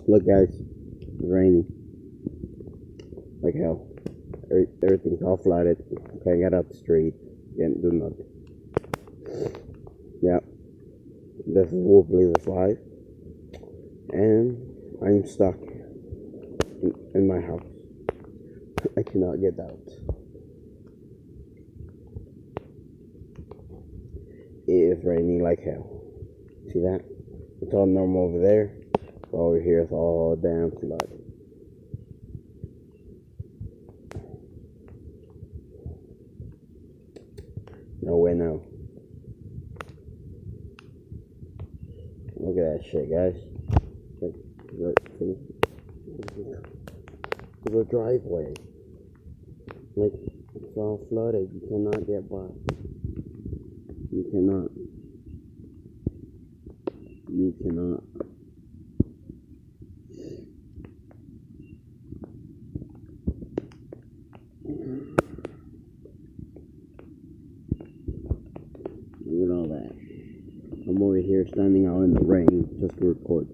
Look, guys, it's raining like hell. Everything's all flooded. Can't get out the street. Can't do nothing. Yeah, this is Wolf Believer's life, and I'm stuck in my house. I cannot get out. It is raining like hell. See that? It's all normal over there. But over here it's all damn flooded. No way, no. Look at that shit, guys. Look, see? The driveway. Like, it's all flooded. You cannot get by. You cannot. You cannot. Look at all that. I'm over here standing out in the rain just to record.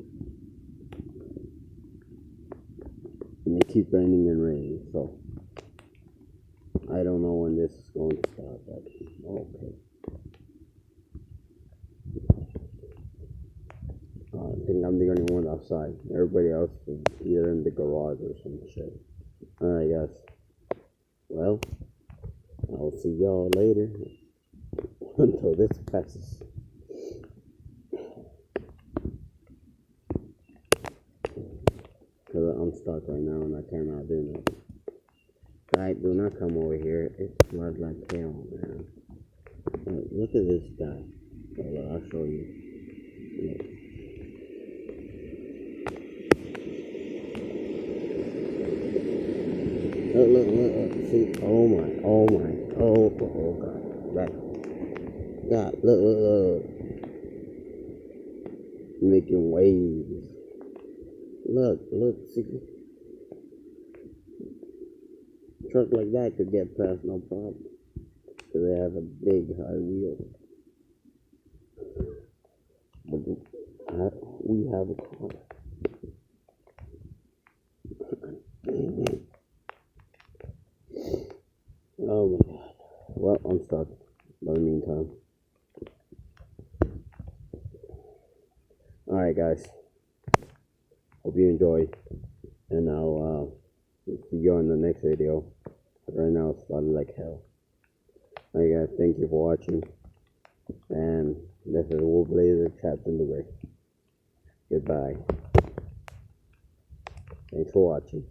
And it keeps raining and raining, so I don't know when this is going to stop, but okay. I think I'm the only one outside. Everybody else is either in the garage or some shit. Alright, guys. Well, I'll see y'all later until this passes. Because I'm stuck right now and I cannot do nothing. Guys, do not come over here. It floods like hell, man. Look at this guy. I'll show you. Look. Look. See, oh God. God, look. Making waves. Look, see. A truck like that could get past no problem. Because they have a big high wheel. But we have a car. Oh my God. Well, I'm stuck. By the meantime. Alright, guys. Hope you enjoyed. And I'll see you on the next video. But right now it's flooded like hell. Alright, guys. Thank you for watching. And this is Wolf Blazer trapped in the rig. Goodbye. Thanks for watching.